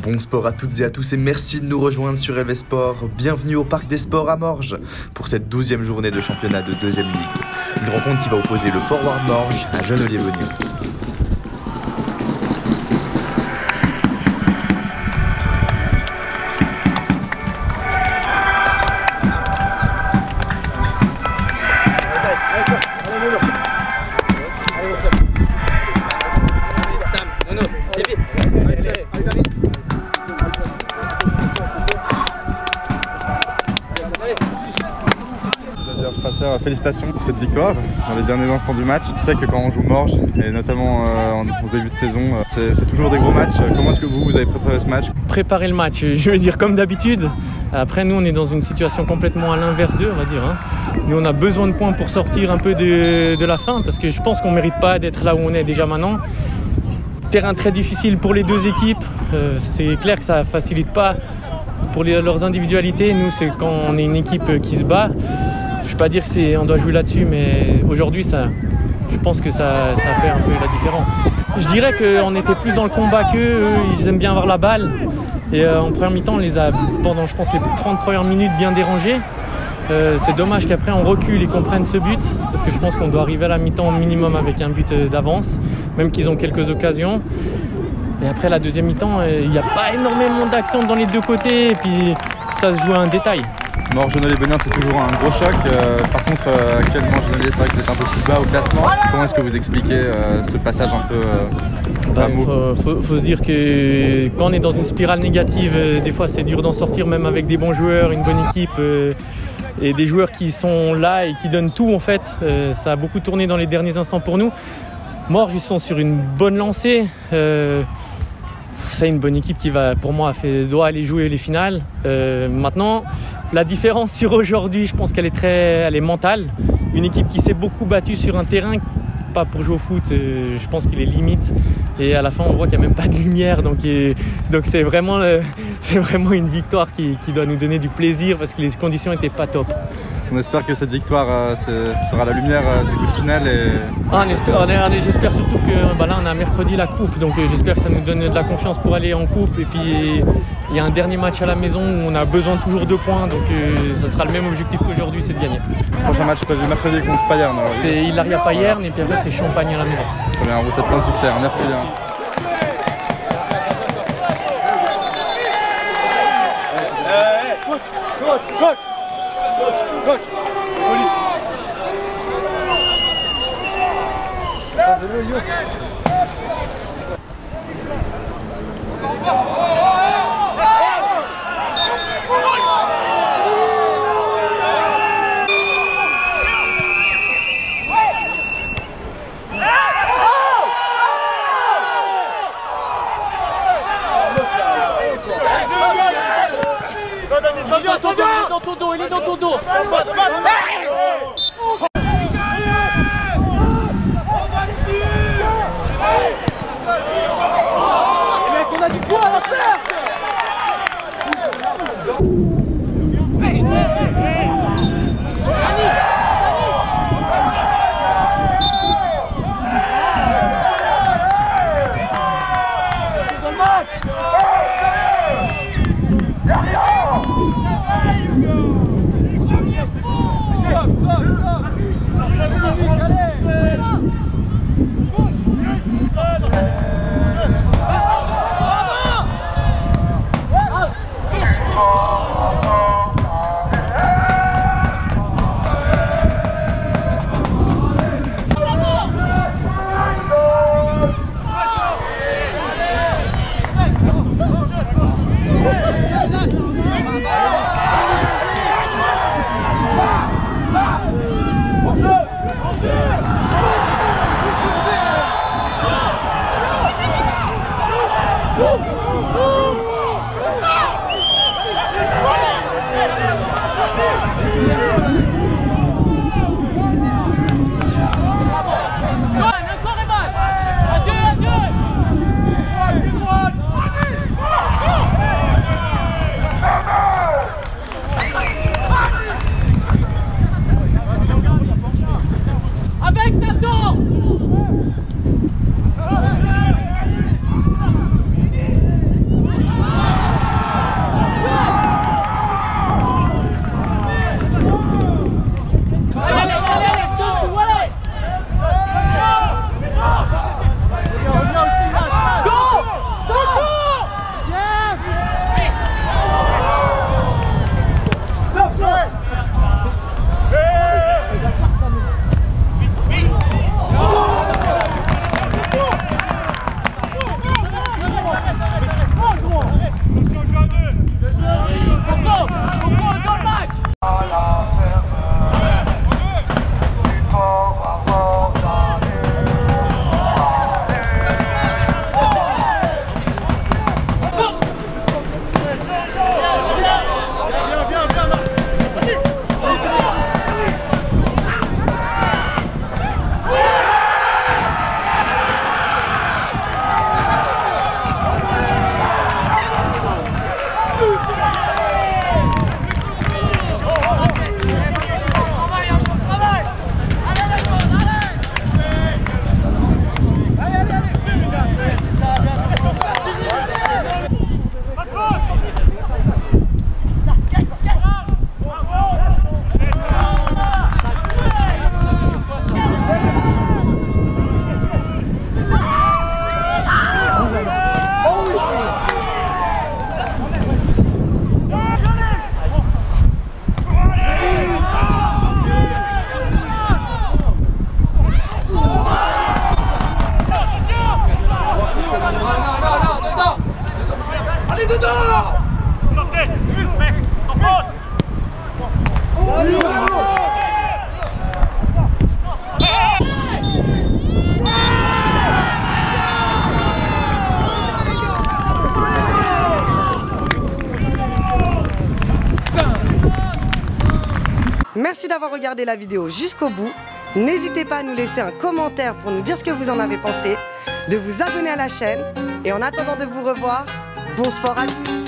Bon sport à toutes et à tous et merci de nous rejoindre sur LV Sport. Bienvenue au Parc des Sports à Morges pour cette 12e journée de championnat de 2e Ligue. Une rencontre qui va opposer le Forward Morges à Genolier-Beaugnion. Félicitations pour cette victoire dans les derniers instants du match. Je sais que quand on joue Morges, et notamment en ce début de saison, c'est toujours des gros matchs. Comment est-ce que vous avez préparé ce match? Préparer le match, je veux dire comme d'habitude. Après nous on est dans une situation complètement à l'inverse d'eux, on va dire. Nous on a besoin de points pour sortir un peu de la fin parce que je pense qu'on ne mérite pas d'être là où on est déjà maintenant. Terrain très difficile pour les deux équipes. C'est clair que ça ne facilite pas pour leurs individualités. Nous c'est quand on est une équipe qui se bat. Je ne vais pas dire qu'on doit jouer là-dessus, mais aujourd'hui, je pense que ça a fait un peu la différence. Je dirais qu'on était plus dans le combat qu'eux. Ils aiment bien avoir la balle. Et en première mi-temps, on les a, pendant je pense les 30 premières minutes, bien dérangés. C'est dommage qu'après on recule et qu'on prenne ce but, parce que je pense qu'on doit arriver à la mi-temps minimum avec un but d'avance, même qu'ils ont quelques occasions. Et après la deuxième mi-temps, il n'y a pas énormément d'action dans les deux côtés, et puis ça se joue à un détail. Genolier-Beaugnion, c'est toujours un gros choc. Par contre, actuellement, Genolier, c'est vrai que vous êtes un peu plus bas au classement. Comment est-ce que vous expliquez ce passage un peu à mou? Faut se dire que quand on est dans une spirale négative, des fois c'est dur d'en sortir, même avec des bons joueurs, une bonne équipe et des joueurs qui sont là et qui donnent tout en fait. Ça a beaucoup tourné dans les derniers instants pour nous. Morges, ils sont sur une bonne lancée. C'est une bonne équipe qui va, pour moi, doit aller jouer les finales. Maintenant, la différence sur aujourd'hui, je pense qu'elle est mentale. Une équipe qui s'est beaucoup battue sur un terrain, pas pour jouer au foot, je pense qu'il est limite. Et à la fin, on voit qu'il n'y a même pas de lumière. Donc c'est vraiment une victoire qui doit nous donner du plaisir parce que les conditions n'étaient pas top. On espère que cette victoire sera la lumière du coup final. J'espère surtout que là on a mercredi la coupe, donc j'espère que ça nous donne de la confiance pour aller en coupe. Et puis il y a un dernier match à la maison où on a besoin toujours de points, donc ça sera le même objectif qu'aujourd'hui, c'est de gagner. Prochain match prévu mercredi contre Payerne. C'est Hilaria-Payerne et puis après c'est Champagne à la maison. Très bien, on vous souhaite plein de succès, merci. Coach. Il est dans ton dos. Mec, on a du poids à la perte. Merci d'avoir regardé la vidéo jusqu'au bout. N'hésitez pas à nous laisser un commentaire pour nous dire ce que vous en avez pensé, de vous abonner à la chaîne et en attendant de vous revoir, bon sport à tous!